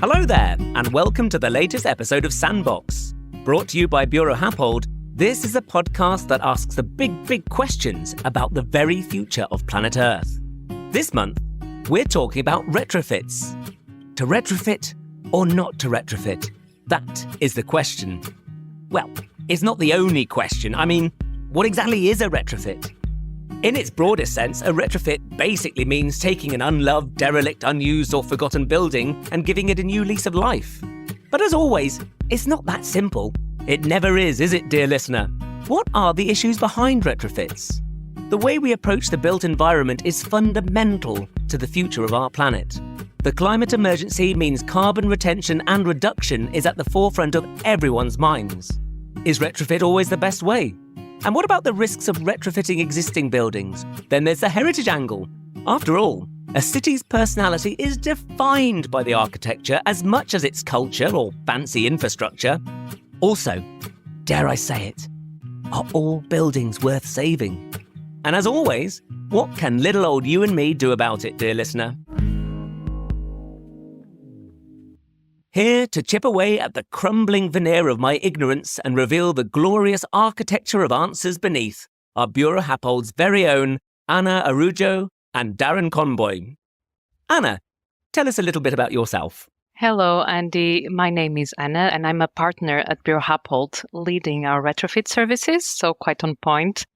Hello there, and welcome to the latest episode of Sandbox. Brought to you by Bureau Happold, this is a podcast that asks the big questions about the very future of planet Earth. This month, we're talking about retrofits. To retrofit or not to retrofit? That is the question. Well, it's not the only question. I mean, what exactly is a retrofit? In its broadest sense, a retrofit basically means taking an unloved, derelict, unused or forgotten building and giving it a new lease of life. But as always, it's not that simple. It never is it, dear listener? What are the issues behind retrofits? The way we approach the built environment is fundamental to the future of our planet. The climate emergency means carbon retention and reduction is at the forefront of everyone's minds. Is retrofit always the best way? And what about the risks of retrofitting existing buildings? Then there's the heritage angle. After all, a city's personality is defined by the architecture as much as its culture or fancy infrastructure. Also, dare I say it, are all buildings worth saving? And as always, what can little old you and me do about it, dear listener? Here to chip away at the crumbling veneer of my ignorance and reveal the glorious architecture of answers beneath are Bureau Happold's very own Anna Arujo and Darren Conboy. Anna, tell us a little bit about yourself. Hello, Andy. My name is Anna, and I'm a partner at Bureau Happold, leading our retrofit services, so quite on point.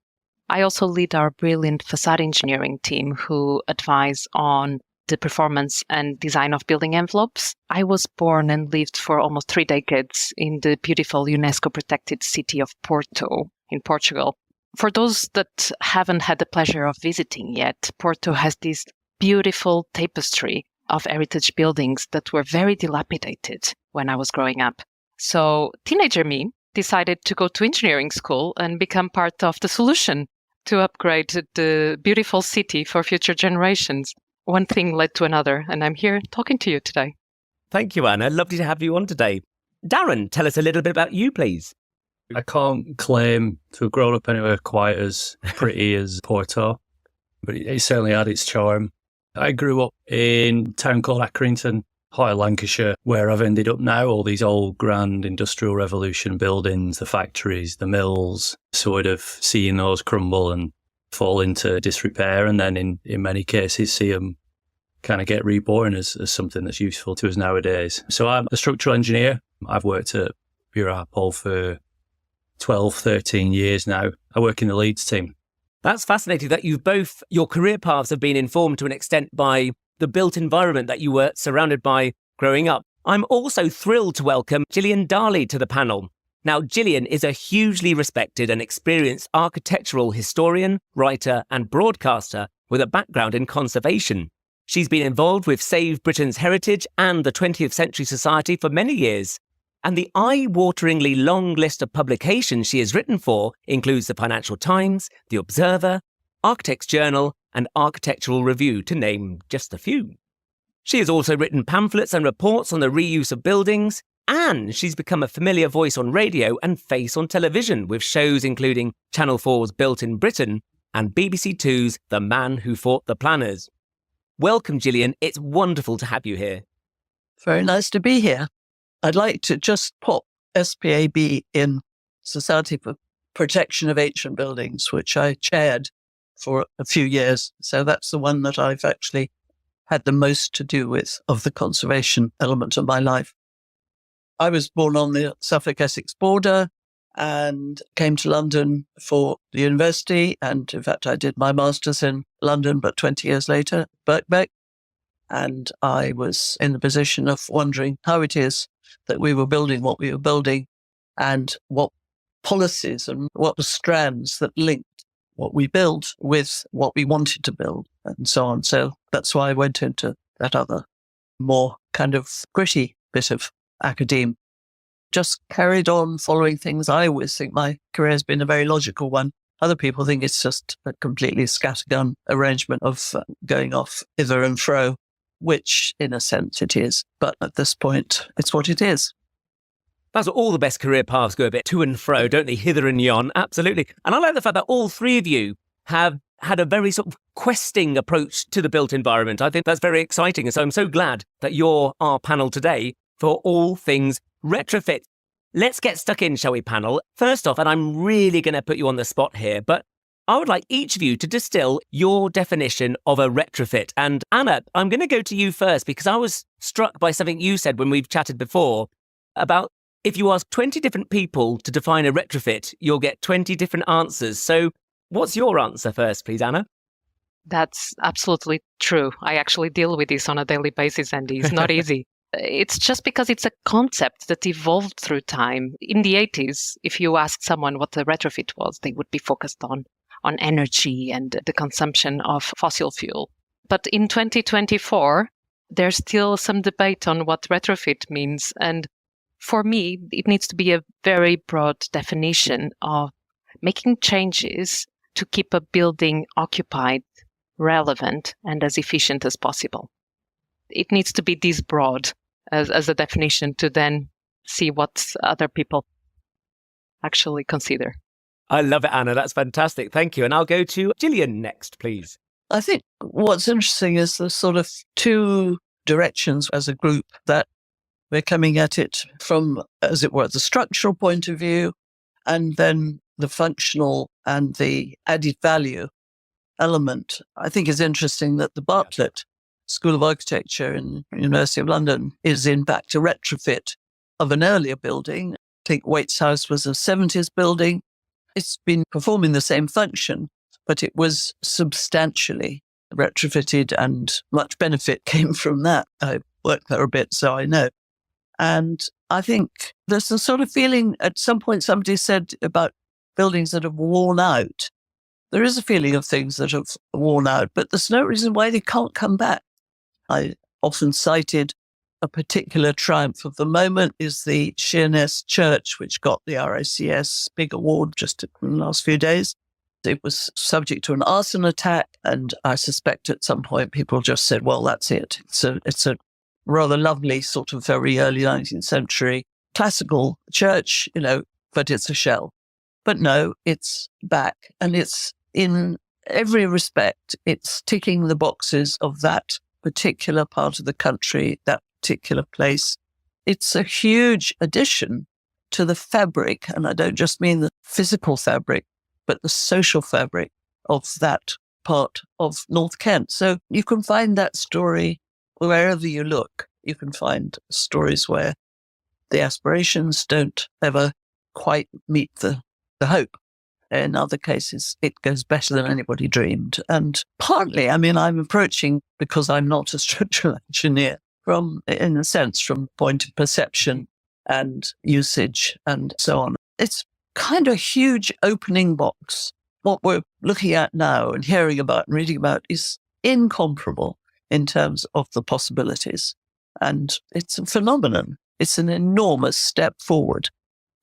I also lead our brilliant facade engineering team, who advise on the performance and design of building envelopes. I was born and lived for almost 3 decades in the beautiful UNESCO-protected city of Porto in Portugal. For those that haven't had the pleasure of visiting yet, Porto has this beautiful tapestry of heritage buildings that were very dilapidated when I was growing up. So teenager me decided to go to engineering school and become part of the solution to upgrade the beautiful city for future generations. One thing led to another, and I'm here talking to you today. Thank you, Anna. Lovely to have you on today. Darren, tell us a little bit about you, please. I can't claim to have grown up anywhere quite as pretty as Porto, but it certainly had its charm. I grew up in a town called Accrington, High Lancashire, where I've ended up now. All these old grand industrial revolution buildings, the factories, the mills, sort of seeing those crumble and fall into disrepair, and then in many cases see them kind of get reborn as something that's useful to us nowadays. So I'm a structural engineer. I've worked at Bureau Happold for 12, 13 years now. I work in the Leeds team. That's fascinating that your career paths have been informed to an extent by the built environment that you were surrounded by growing up. I'm also thrilled to welcome Jillian Dary to the panel. Now, Jillian is a hugely respected and experienced architectural historian, writer and broadcaster with a background in conservation. She's been involved with Save Britain's Heritage and the 20th Century Society for many years. And the eye-wateringly long list of publications she has written for includes the Financial Times, The Observer, Architect's Journal and Architectural Review, to name just a few. She has also written pamphlets and reports on the reuse of buildings, and she's become a familiar voice on radio and face on television with shows including Channel 4's Built in Britain and BBC Two's The Man Who Fought the Planners. Welcome, Jillian. It's wonderful to have you here. Very nice to be here. I'd like to just pop SPAB in, Society for Protection of Ancient Buildings, which I chaired for a few years. So that's the one that I've actually had the most to do with of the conservation element of my life. I was born on the Suffolk-Essex border and came to London for the university. And in fact, I did my master's in London, but 20 years later, Birkbeck. And I was in the position of wondering how it is that we were building what we were building and what policies and what the strands that linked what we built with what we wanted to build and so on. So that's why I went into that other more kind of gritty bit of academe. Just carried on following things. I always think my career has been a very logical one. Other people think it's just a completely scattergun arrangement of going off hither and fro, which in a sense it is. But at this point, it's what it is. That's all the best career paths go a bit to and fro, don't they? Hither and yon. Absolutely. And I like the fact that all three of you have had a very sort of questing approach to the built environment. I think that's very exciting. And so I'm so glad that you're our panel today for all things retrofit. Let's get stuck in, shall we, panel? First off, and I'm really going to put you on the spot here, but I would like each of you to distill your definition of a retrofit. And Anna, I'm going to go to you first because I was struck by something you said when we've chatted before about if you ask 20 different people to define a retrofit, you'll get 20 different answers. So what's your answer first, please, Anna? That's absolutely true. I actually deal with this on a daily basis, Andy. It's not easy. It's just because it's a concept that evolved through time. In the 80s, if you asked someone what a retrofit was, they would be focused on energy and the consumption of fossil fuel. But in 2024, there's still some debate on what retrofit means. And for me, it needs to be a very broad definition of making changes to keep a building occupied, relevant, and as efficient as possible. It needs to be this broad as a definition to then see what other people actually consider. I love it, Anna. That's fantastic. Thank you. And I'll go to Jillian next, please. I think what's interesting is the sort of two directions as a group that we're coming at it from, as it were, the structural point of view, and then the functional and the added value element. I think it's interesting that the Bartlett School of Architecture in the University of London is in fact a retrofit of an earlier building. I think Waite's House was a 70s building. It's been performing the same function, but it was substantially retrofitted and much benefit came from that. I worked there a bit, so I know. And I think there's a sort of feeling, at some point somebody said about buildings that have worn out. There is a feeling of things that have worn out, but there's no reason why they can't come back. I often cited a particular triumph of the moment is the Sheerness Church, which got the RICS big award just in the last few days. It was subject to an arson attack, and I suspect at some point people just said, well, that's it. It's a rather lovely sort of very early 19th century classical church, but it's a shell. But no, it's back, and it's in every respect, it's ticking the boxes of that particular part of the country, that particular place. It's a huge addition to the fabric, and I don't just mean the physical fabric, but the social fabric of that part of North Kent. So you can find that story wherever you look. You can find stories where the aspirations don't ever quite meet the hope. In other cases, it goes better than anybody dreamed. And partly, I'm approaching, because I'm not a structural engineer, in a sense, from point of perception and usage and so on. It's kind of a huge opening box. What we're looking at now and hearing about and reading about is incomparable in terms of the possibilities. And it's a phenomenon. It's an enormous step forward.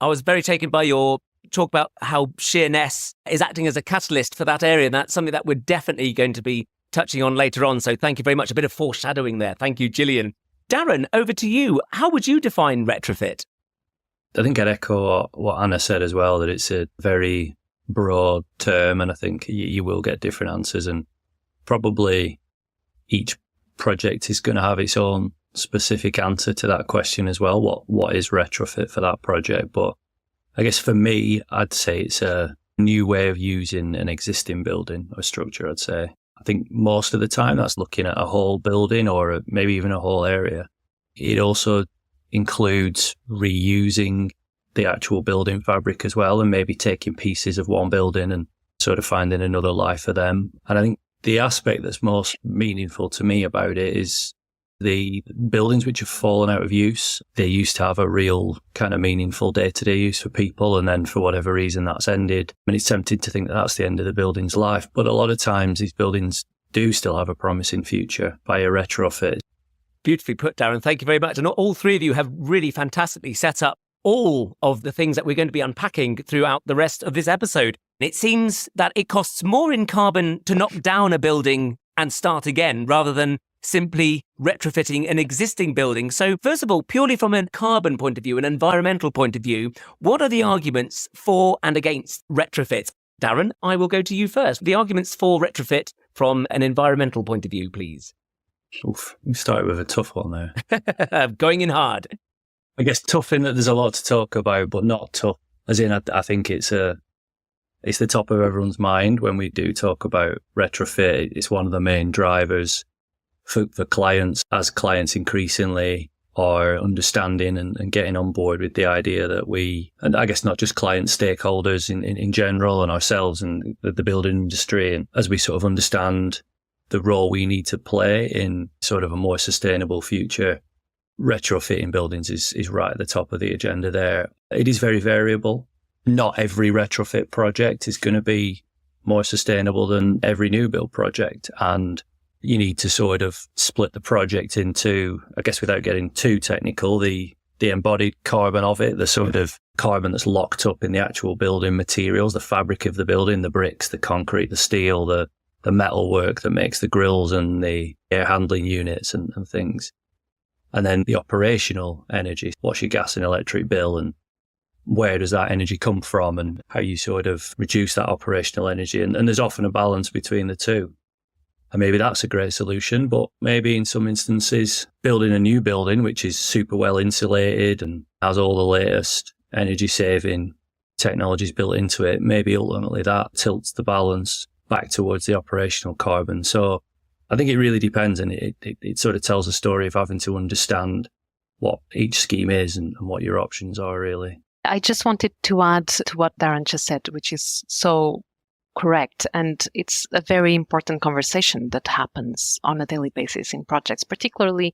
I was very taken by your talk about how Sheerness is acting as a catalyst for that area. And that's something that we're definitely going to be touching on later on. So thank you very much. A bit of foreshadowing there. Thank you, Jillian. Darren, over to you. How would you define retrofit? I think I'd echo what Anna said as well, that it's a very broad term, and I think you will get different answers, and probably each project is going to have its own specific answer to that question as well. What is retrofit for that project? But I guess for me, I'd say it's a new way of using an existing building or structure, I'd say. I think most of the time that's looking at a whole building or maybe even a whole area. It also includes reusing the actual building fabric as well, and maybe taking pieces of one building and sort of finding another life for them. And I think the aspect that's most meaningful to me about it is the buildings which have fallen out of use. They used to have a real kind of meaningful day-to-day use for people, and then for whatever reason that's ended. And it's tempting to think that that's the end of the building's life. But a lot of times these buildings do still have a promising future by a retrofit. Beautifully put, Darren. Thank you very much. And all three of you have really fantastically set up all of the things that we're going to be unpacking throughout the rest of this episode. It seems that it costs more in carbon to knock down a building and start again rather than simply retrofitting an existing building. So first of all, purely from a carbon point of view, an environmental point of view, what are the arguments for and against retrofits? Darren, I will go to you first. The arguments for retrofit from an environmental point of view, please. Oof, you started with a tough one there. Going in hard. I guess tough in that there's a lot to talk about, but not tough. As in, I think it's the top of everyone's mind when we do talk about retrofit. It's one of the main drivers for clients, as clients increasingly are understanding and getting on board with the idea that and I guess not just clients, stakeholders in general, and ourselves and the building industry, and as we sort of understand the role we need to play in sort of a more sustainable future, retrofitting buildings is right at the top of the agenda there. It is very variable. Not every retrofit project is going to be more sustainable than every new build project. And you need to sort of split the project into, I guess without getting too technical, the embodied carbon of it, the sort of carbon that's locked up in the actual building materials, the fabric of the building, the bricks, the concrete, the steel, the metal work that makes the grills and the air handling units and things. And then the operational energy, what's your gas and electric bill, and where does that energy come from, and how you sort of reduce that operational energy. And there's often a balance between the two. And maybe that's a great solution, but maybe in some instances, building a new building, which is super well insulated and has all the latest energy saving technologies built into it, maybe ultimately that tilts the balance back towards the operational carbon. So I think it really depends, and it sort of tells a story of having to understand what each scheme is and what your options are, really. I just wanted to add to what Darren just said, which is so correct. And it's a very important conversation that happens on a daily basis in projects, particularly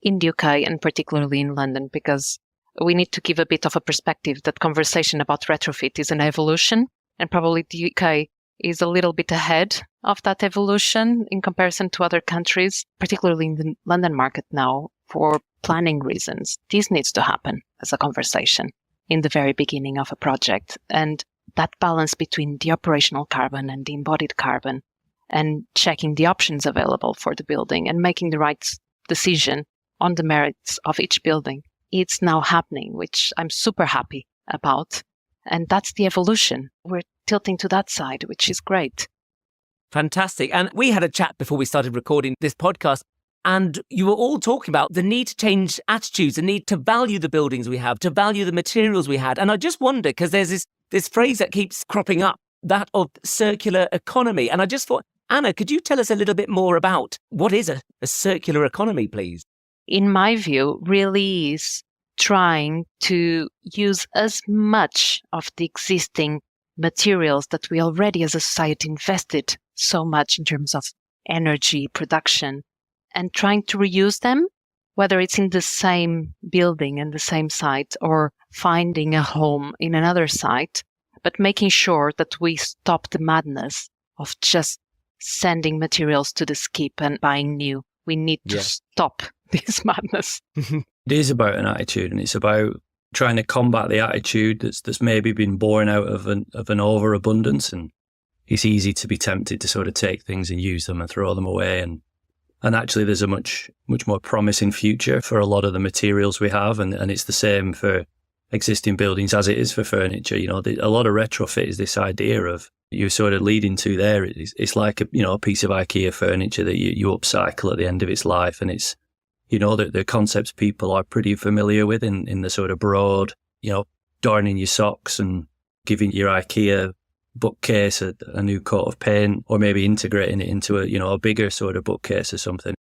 in the UK and particularly in London, because we need to give a bit of a perspective that conversation about retrofit is an evolution, and probably the UK is a little bit ahead of that evolution in comparison to other countries, particularly in the London market now, for planning reasons. This needs to happen as a conversation in the very beginning of a project. And that balance between the operational carbon and the embodied carbon, and checking the options available for the building and making the right decision on the merits of each building, it's now happening, which I'm super happy about. And that's the evolution. We're tilting to that side, which is great. Fantastic. And we had a chat before we started recording this podcast, and you were all talking about the need to change attitudes, the need to value the buildings we have, to value the materials we had. And I just wonder, because there's this phrase that keeps cropping up, that of circular economy. And I just thought, Anna, could you tell us a little bit more about what is a circular economy, please? In my view, really is trying to use as much of the existing materials that we already as a society invested so much in terms of energy production, and trying to reuse them, whether it's in the same building and the same site or finding a home in another site, but making sure that we stop the madness of just sending materials to the skip and buying new. We need to stop this madness. It is about an attitude, and it's about trying to combat the attitude that's maybe been born out of an overabundance, and it's easy to be tempted to sort of take things and use them and throw them away. And actually, there's a much more promising future for a lot of the materials we have, and it's the same for existing buildings as it is for furniture. You know, a lot of retrofit is this idea of you're sort of leading to there. It's like a piece of IKEA furniture that you upcycle at the end of its life, and it's the concepts people are pretty familiar with in the sort of broad, darning your socks and giving your IKEA bookcase a new coat of paint, or maybe integrating it into a bigger sort of bookcase or something.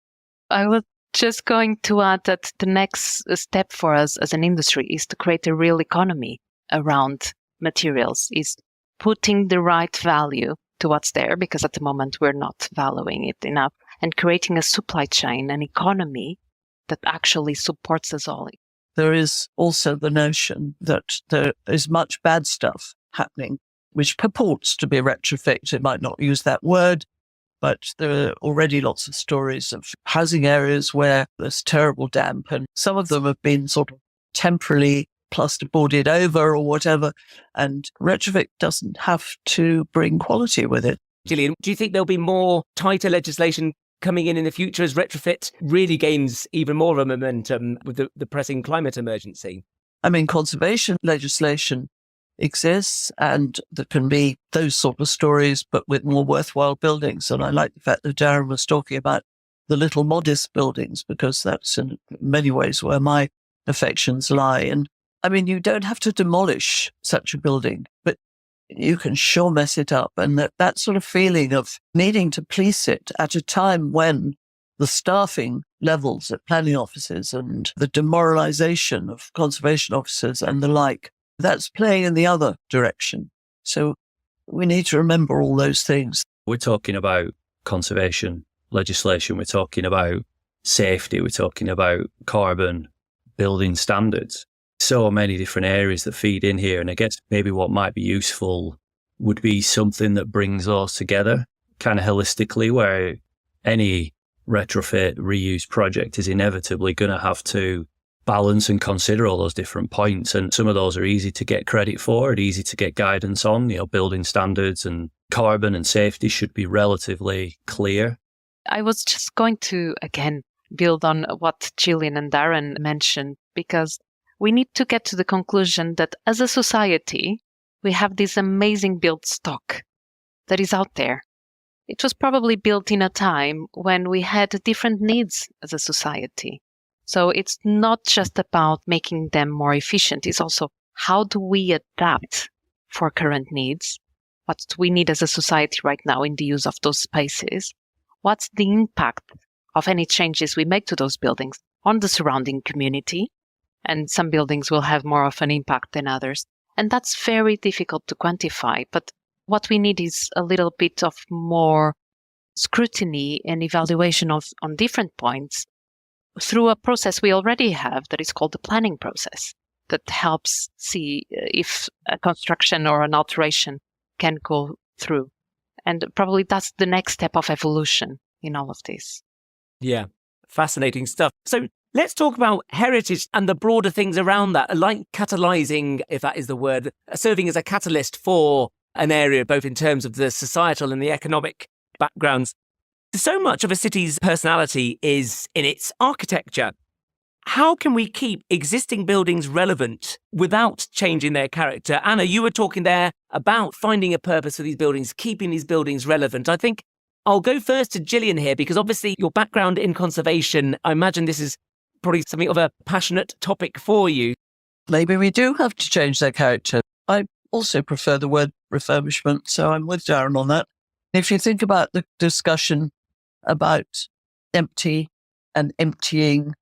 I was just going to add that the next step for us as an industry is to create a real economy around materials, is putting the right value to what's there, because at the moment we're not valuing it enough, and creating a supply chain, an economy that actually supports us all. There is also the notion that there is much bad stuff happening, which purports to be retrofit. It might not use that word, but there are already lots of stories of housing areas where there's terrible damp, and some of them have been sort of temporarily plasterboarded over or whatever, and retrofit doesn't have to bring quality with it. Jillian, do you think there'll be more tighter legislation coming in the future as retrofit really gains even more of a momentum with the pressing climate emergency? I mean, conservation legislation exists, and there can be those sort of stories, but with more worthwhile buildings. And I like the fact that Darren was talking about the little modest buildings, because that's in many ways where my affections lie. And I mean, you don't have to demolish such a building, but you can sure mess it up. And that sort of feeling of needing to police it at a time when the staffing levels at planning offices and the demoralization of conservation officers and the like, that's playing in the other direction. So we need to remember all those things. We're talking about conservation legislation, we're talking about safety, we're talking about carbon, building standards. So many different areas that feed in here. And I guess maybe what might be useful would be something that brings those together kind of holistically, where any retrofit, reuse project is inevitably going to have to balance and consider all those different points. And some of those are easy to get credit for and easy to get guidance on. Building standards and carbon and safety should be relatively clear. I was just going to, again, build on what Jillian and Darren mentioned, because we need to get to the conclusion that as a society, we have this amazing built stock that is out there. It was probably built in a time when we had different needs as a society. So it's not just about making them more efficient. It's also, how do we adapt for current needs? What do we need as a society right now in the use of those spaces? What's the impact of any changes we make to those buildings on the surrounding community? And some buildings will have more of an impact than others. And that's very difficult to quantify. But what we need is a little bit of more scrutiny and evaluation on different points through a process we already have that is called the planning process, that helps see if a construction or an alteration can go through. And probably that's the next step of evolution in all of this. Yeah, fascinating stuff. So let's talk about heritage and the broader things around that, like catalyzing, if that is the word, serving as a catalyst for an area, both in terms of the societal and the economic backgrounds. So much of a city's personality is in its architecture. How can we keep existing buildings relevant without changing their character? Anna, you were talking there about finding a purpose for these buildings, keeping these buildings relevant. I think I'll go first to Jillian here, because obviously your background in conservation, I imagine this is probably something of a passionate topic for you. Maybe we do have to change their character. I also prefer the word refurbishment, so I'm with Darren on that. If you think about the discussion about empty and emptying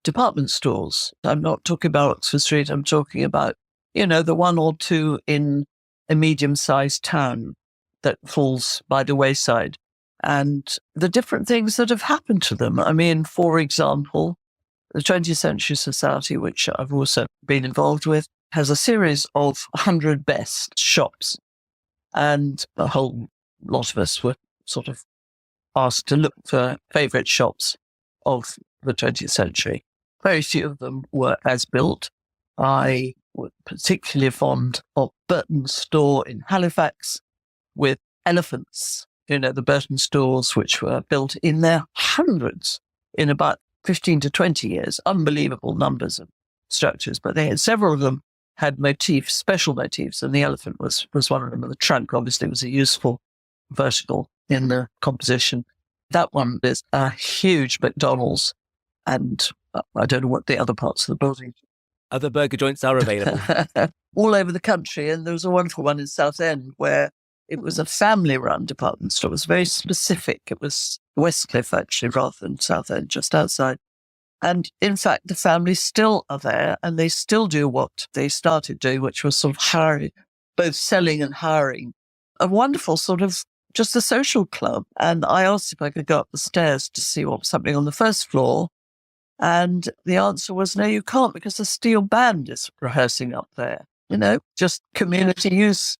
department stores, I'm not talking about Oxford Street, I'm talking about, the one or two in a medium-sized town that falls by the wayside, and the different things that have happened to them. I mean, for example, the 20th Century Society, which I've also been involved with, has a series of 100 best shops. And a whole lot of us were sort of asked to look for favourite shops of the 20th century. Very few of them were as built. I was particularly fond of Burton's store in Halifax with elephants. The Burton stores, which were built in their hundreds in about 15 to 20 years. Unbelievable numbers of structures, but they had several of them had motifs, special motifs, and the elephant was one of them. And the trunk obviously was a useful vertical in the composition. That one is a huge McDonald's, and I don't know what the other parts of the building. Other burger joints are available. All over the country, and there was a wonderful one in Southend where it was a family-run department store. It was very specific. It was Westcliff, actually, rather than Southend, just outside. And in fact, the families still are there, and they still do what they started doing, which was sort of hiring, both selling and hiring. A wonderful sort of just a social club. And I asked if I could go up the stairs to see what was happening on the first floor. And the answer was, no, you can't, because the steel band is rehearsing up there. Just community use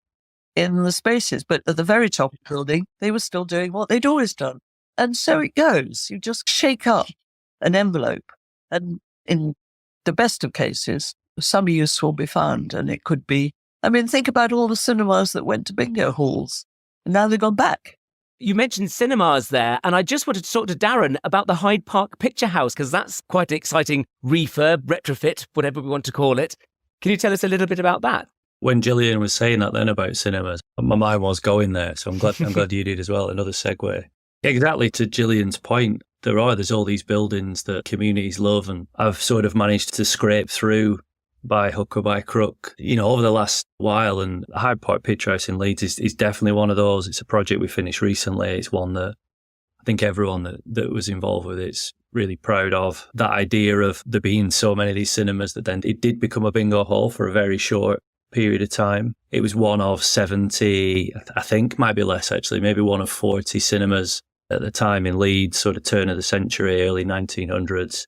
in the spaces. But at the very top of the building, they were still doing what they'd always done. And so it goes. You just shake up an envelope, and in the best of cases, some use will be found. And it could be, think about all the cinemas that went to bingo halls, and now they've gone back. You mentioned cinemas there, and I just wanted to talk to Darren about the Hyde Park Picture House, because that's quite an exciting refurb, retrofit, whatever we want to call it. Can you tell us a little bit about that? When Jillian was saying that then about cinemas, my mind was going there. So I'm glad you did as well. Another segue. Exactly to Jillian's point, there's all these buildings that communities love, and I've sort of managed to scrape through by hook or by crook, over the last while. And Hyde Park Picture House in Leeds is definitely one of those. It's a project we finished recently. It's one that I think everyone that was involved with it's really proud of. That idea of there being so many of these cinemas that then it did become a bingo hall for a very short period of time. It was one of 70, I think, might be less actually, maybe one of 40 cinemas at the time in Leeds, sort of turn of the century, early 1900s.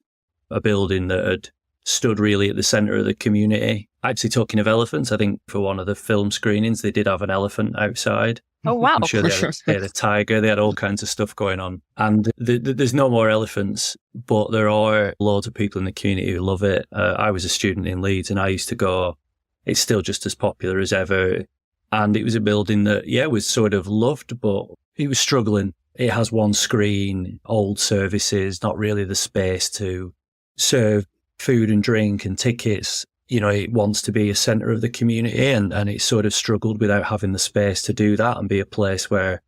A building that had stood really at the centre of the community. Actually, talking of elephants, I think for one of the film screenings, they did have an elephant outside. Oh, wow. I'm sure they had a tiger. They had all kinds of stuff going on. And there's no more elephants, but there are loads of people in the community who love it. I was a student in Leeds and I used to go. It's still just as popular as ever. And it was a building that, was sort of loved, but it was struggling. It has one screen, old services, not really the space to serve food and drink and tickets. It wants to be a centre of the community and it sort of struggled without having the space to do that and be a place where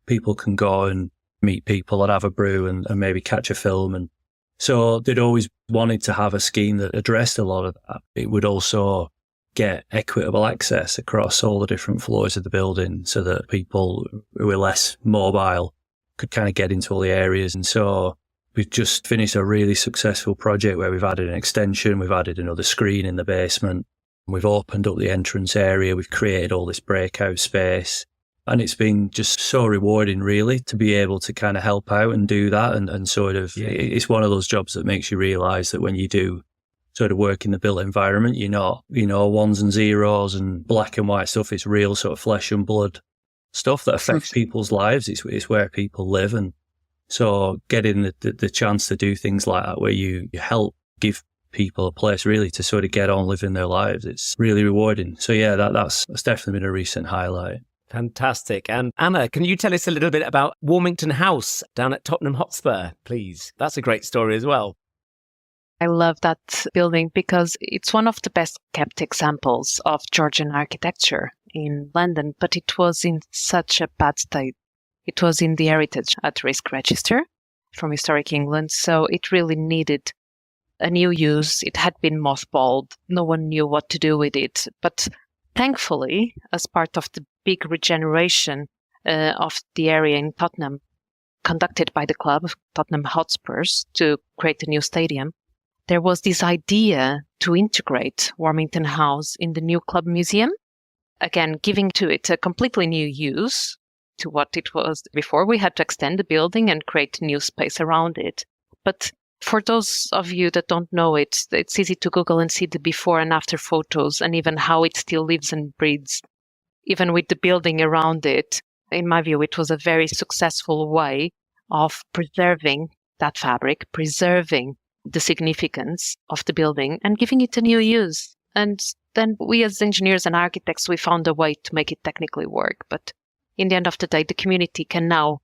people can go and meet people and have a brew and maybe catch a film. And so they'd always wanted to have a scheme that addressed a lot of that. It would also get equitable access across all the different floors of the building so that people who were less mobile could kind of get into all the areas. And so we've just finished a really successful project where we've added an extension, we've added another screen in the basement, we've opened up the entrance area, we've created all this breakout space. And it's been just so rewarding, really, to be able to kind of help out and do that. And sort of, it's one of those jobs that makes you realise that when you do sort of work in the built environment, you're not, ones and zeros and black and white stuff. It's real sort of flesh and blood stuff that affects people's lives. It's where people live. And so getting the chance to do things like that, where you help give people a place really to sort of get on living their lives, it's really rewarding. So that's definitely been a recent highlight. Fantastic. And Anna, can you tell us a little bit about Warmington House down at Tottenham Hotspur, please? That's a great story as well. I love that building because it's one of the best kept examples of Georgian architecture in London, but it was in such a bad state. It was in the Heritage at Risk Register from Historic England, so it really needed a new use. It had been mothballed. No one knew what to do with it. But thankfully, as part of the big regeneration of the area in Tottenham, conducted by the club, Tottenham Hotspurs, to create a new stadium, there was this idea to integrate Warmington House in the new club museum, again, giving to it a completely new use to what it was before. We had to extend the building and create new space around it. But for those of you that don't know it, it's easy to Google and see the before and after photos and even how it still lives and breathes, even with the building around it. In my view, it was a very successful way of preserving that fabric, preserving the significance of the building and giving it a new use. And then we as engineers and architects, we found a way to make it technically work. But in the end of the day, the community can now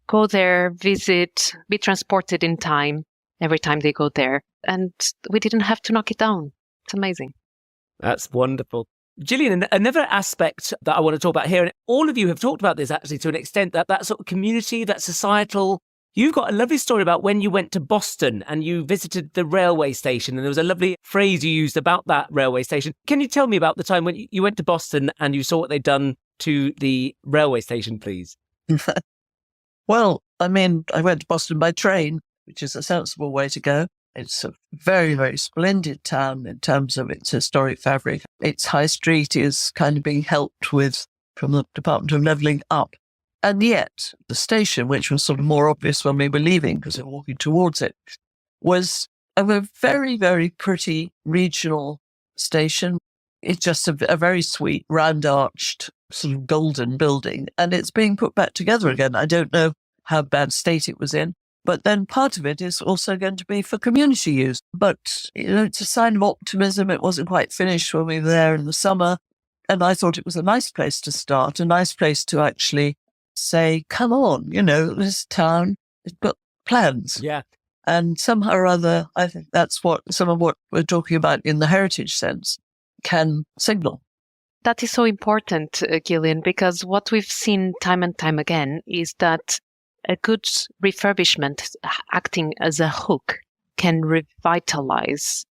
go there, visit, be transported in time every time they go there. And we didn't have to knock it down. It's amazing. That's wonderful. Jillian, another aspect that I want to talk about here, and all of you have talked about this actually to an extent, that sort of community, that societal. You've got a lovely story about when you went to Boston and you visited the railway station, and there was a lovely phrase you used about that railway station. Can you tell me about the time when you went to Boston and you saw what they'd done to the railway station, please? Well, I went to Boston by train, which is a sensible way to go. It's a very, very splendid town in terms of its historic fabric. Its high street is kind of being helped with from the Department of Levelling Up. And yet, the station, which was sort of more obvious when we were leaving because we were walking towards it, was a very, very pretty regional station. It's just a very sweet, round-arched, sort of golden building. And it's being put back together again. I don't know how bad state it was in. But then part of it is also going to be for community use. But, it's a sign of optimism. It wasn't quite finished when we were there in the summer. And I thought it was a nice place to start, a nice place to actually say, come on, this town has got plans. Yeah. And somehow or other, I think that's what some of what we're talking about in the heritage sense can signal. That is so important, Gillian, because what we've seen time and time again is that a good refurbishment acting as a hook can revitalize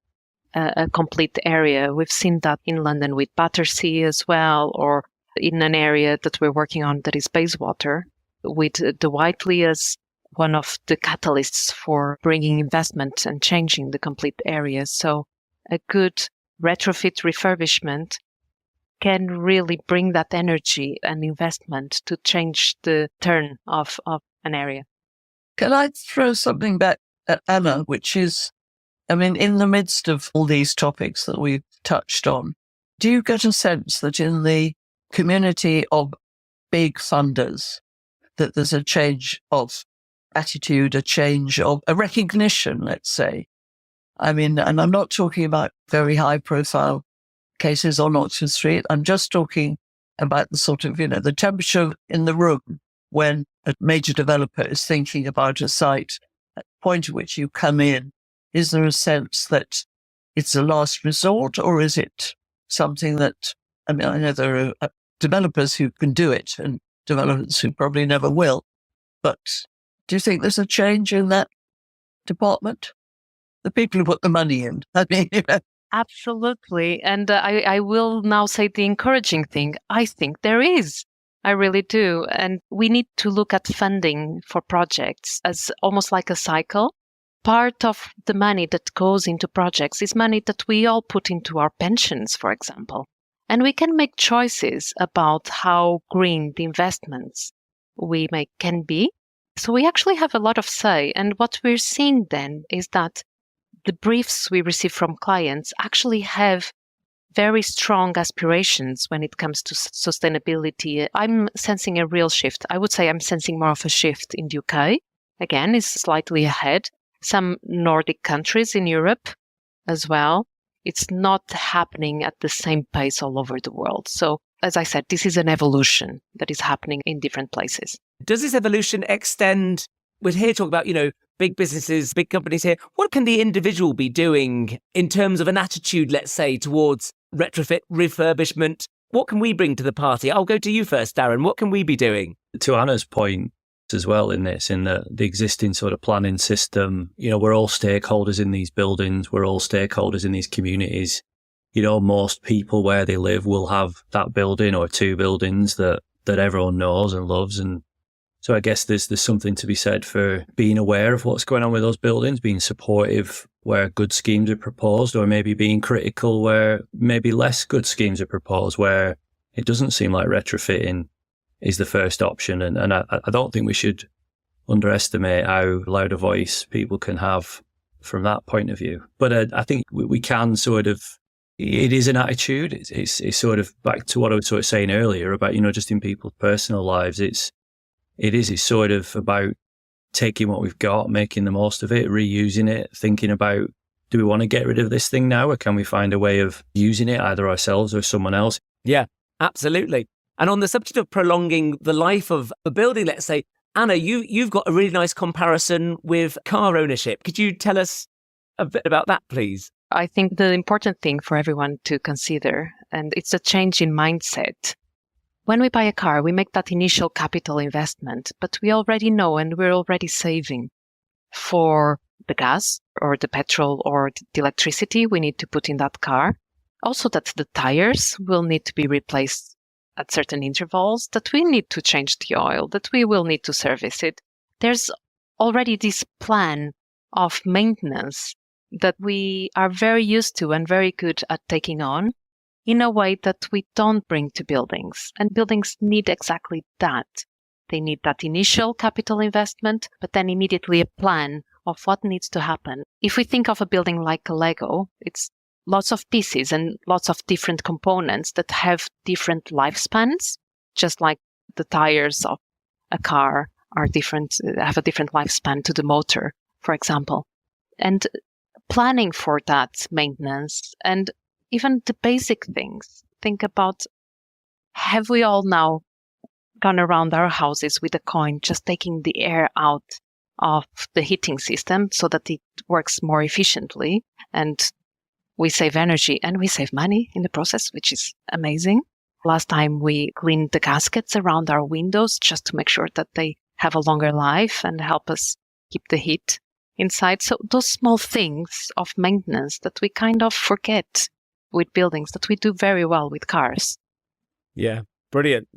a complete area. We've seen that in London with Battersea as well, or in an area that we're working on that is Bayswater, with the Whiteley as one of the catalysts for bringing investment and changing the complete area. So a good retrofit refurbishment can really bring that energy and investment to change the turn of an area. Can I throw something back at Anna, which is, in the midst of all these topics that we've touched on, do you get a sense that in the community of big funders, that there's a change of attitude, a change of a recognition, let's say? And I'm not talking about very high profile cases on Oxford Street. I'm just talking about the sort of, the temperature in the room when a major developer is thinking about a site at the point at which you come in. Is there a sense that it's a last resort, or is it something that, I know there are developers who can do it and developers who probably never will, but do you think there's a change in that department? The people who put the money in. Absolutely. And I will now say the encouraging thing. I think there is. I really do. And we need to look at funding for projects as almost like a cycle. Part of the money that goes into projects is money that we all put into our pensions, for example. And we can make choices about how green the investments we make can be. So we actually have a lot of say. And what we're seeing then is that the briefs we receive from clients actually have very strong aspirations when it comes to sustainability. I'm sensing a real shift. I would say I'm sensing more of a shift in the UK. Again, it's slightly ahead. Some Nordic countries in Europe as well. It's not happening at the same pace all over the world. So, as I said, this is an evolution that is happening in different places. Does this evolution extend? We're here talking about, big businesses, big companies here. What can the individual be doing in terms of an attitude, let's say, towards retrofit, refurbishment? What can we bring to the party? I'll go to you first, Darren. What can we be doing? To Anna's point as well in this, in the existing sort of planning system, we're all stakeholders in these buildings. We're all stakeholders in these communities. Most people where they live will have that building or two buildings that everyone knows and loves. And so I guess there's something to be said for being aware of what's going on with those buildings, being supportive where good schemes are proposed, or maybe being critical where maybe less good schemes are proposed, where it doesn't seem like retrofitting is the first option. And I don't think we should underestimate how loud a voice people can have from that point of view. But I think we can sort of, it is an attitude. It's sort of back to what I was sort of saying earlier about, just in people's personal lives. It's sort of about taking what we've got, making the most of it, reusing it, thinking about, do we want to get rid of this thing now, or can we find a way of using it, either ourselves or someone else? Yeah, absolutely. And on the subject of prolonging the life of a building, let's say, Anna, you've got a really nice comparison with car ownership. Could you tell us a bit about that, please? I think the important thing for everyone to consider, and it's a change in mindset. When we buy a car, we make that initial capital investment, but we already know and we're already saving for the gas or the petrol or the electricity we need to put in that car. Also that the tires will need to be replaced at certain intervals, that we need to change the oil, that we will need to service it. There's already this plan of maintenance that we are very used to and very good at taking on in a way that we don't bring to buildings. And buildings need exactly that. They need that initial capital investment, but then immediately a plan of what needs to happen. If we think of a building like a Lego, it's lots of pieces and lots of different components that have different lifespans, just like the tires of a car are different, have a different lifespan to the motor, for example. And planning for that maintenance and even the basic things. Think about, have we all now gone around our houses with a coin, just taking the air out of the heating system so that it works more efficiently, and we save energy and we save money in the process, which is amazing. Last time we cleaned the gaskets around our windows just to make sure that they have a longer life and help us keep the heat inside. So those small things of maintenance that we kind of forget with buildings that we do very well with cars. Yeah, brilliant.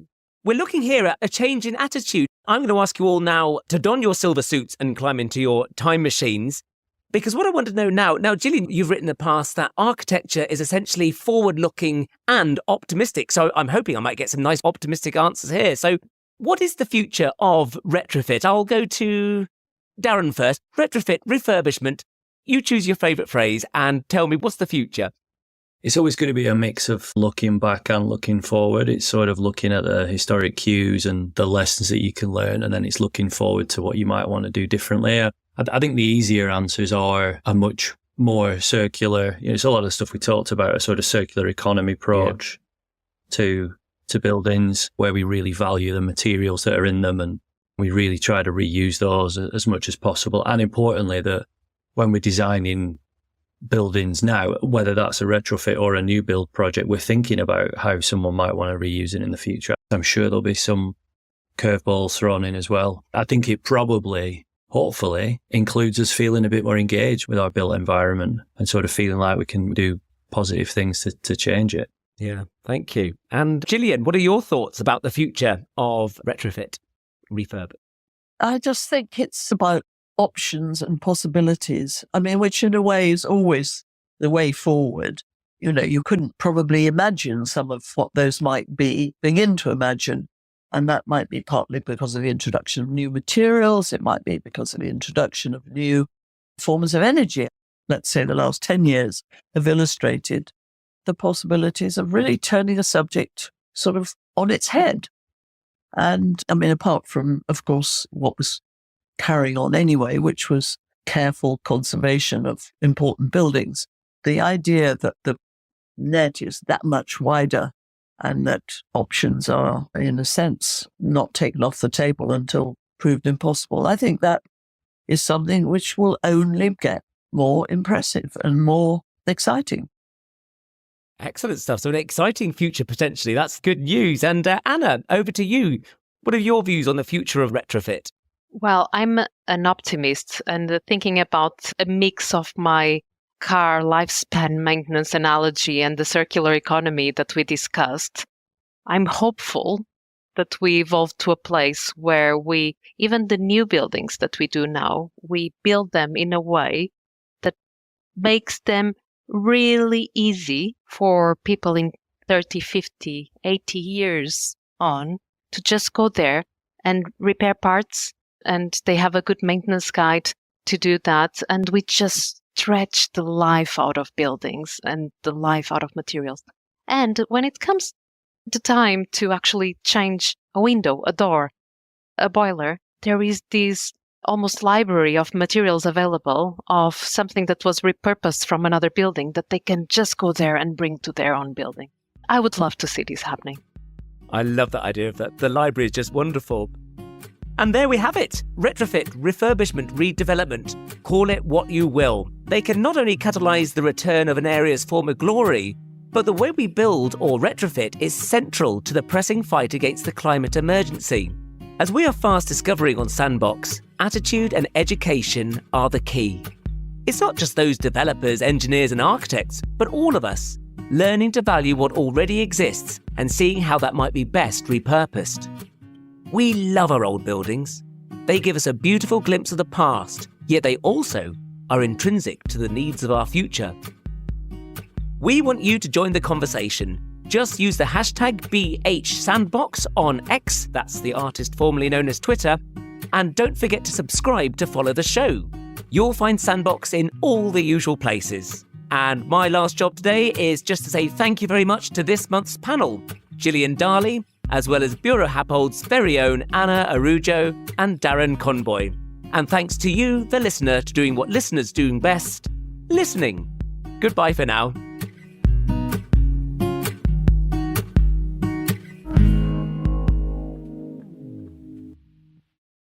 We're looking here at a change in attitude. I'm going to ask you all now to don your silver suits and climb into your time machines. Because what I want to know now, Jillian, you've written in the past that architecture is essentially forward-looking and optimistic. So I'm hoping I might get some nice optimistic answers here. So what is the future of retrofit? I'll go to Darren first. Retrofit, refurbishment. You choose your favourite phrase and tell me what's the future. It's always going to be a mix of looking back and looking forward. It's sort of looking at the historic cues and the lessons that you can learn, and then it's looking forward to what you might want to do differently. I think the easier answers are a much more circular, it's a lot of stuff we talked about, a sort of circular economy approach to buildings where we really value the materials that are in them and we really try to reuse those as much as possible. And importantly, that when we're designing buildings now, whether that's a retrofit or a new build project, we're thinking about how someone might want to reuse it in the future. I'm sure there'll be some curveballs thrown in as well. I think it probably, hopefully, includes us feeling a bit more engaged with our built environment and sort of feeling like we can do positive things to change it. Yeah, thank you. And Jillian, what are your thoughts about the future of retrofit, refurb? I just think it's about options and possibilities. I mean, which in a way is always the way forward. You couldn't probably imagine some of what those might be, begin to imagine. And that might be partly because of the introduction of new materials. It might be because of the introduction of new forms of energy. Let's say the last 10 years have illustrated the possibilities of really turning a subject sort of on its head. And I mean, apart from, of course, what was carrying on anyway, which was careful conservation of important buildings, the idea that the net is that much wider and that options are, in a sense, not taken off the table until proved impossible. I think that is something which will only get more impressive and more exciting. Excellent stuff. So an exciting future potentially. That's good news. And Anna, over to you. What are your views on the future of retrofit? Well, I'm an optimist and thinking about a mix of my car lifespan maintenance analogy and the circular economy that we discussed. I'm hopeful that we evolve to a place where even the new buildings that we do now, we build them in a way that makes them really easy for people in 30, 50, 80 years on to just go there and repair parts. And they have a good maintenance guide to do that. And we just stretch the life out of buildings and the life out of materials. And when it comes to time to actually change a window, a door, a boiler, there is this almost library of materials available of something that was repurposed from another building that they can just go there and bring to their own building. I would love to see this happening. I love that idea of that. The library is just wonderful. And there we have it. Retrofit, refurbishment, redevelopment. Call it what you will. They can not only catalyse the return of an area's former glory, but the way we build or retrofit is central to the pressing fight against the climate emergency. As we are fast discovering on Sandbox, attitude and education are the key. It's not just those developers, engineers and architects, but all of us, learning to value what already exists and seeing how that might be best repurposed. We love our old buildings. They give us a beautiful glimpse of the past, yet they also are intrinsic to the needs of our future. We want you to join the conversation. Just use the hashtag #BHSandbox on X, that's the artist formerly known as Twitter, and don't forget to subscribe to follow the show. You'll find Sandbox in all the usual places. And my last job today is just to say thank you very much to this month's panel, Jillian Dary, as well as Bureau Happold's very own Anna Arujo and Darren Conboy. And thanks to you, the listener, to doing what listeners do best, listening. Goodbye for now.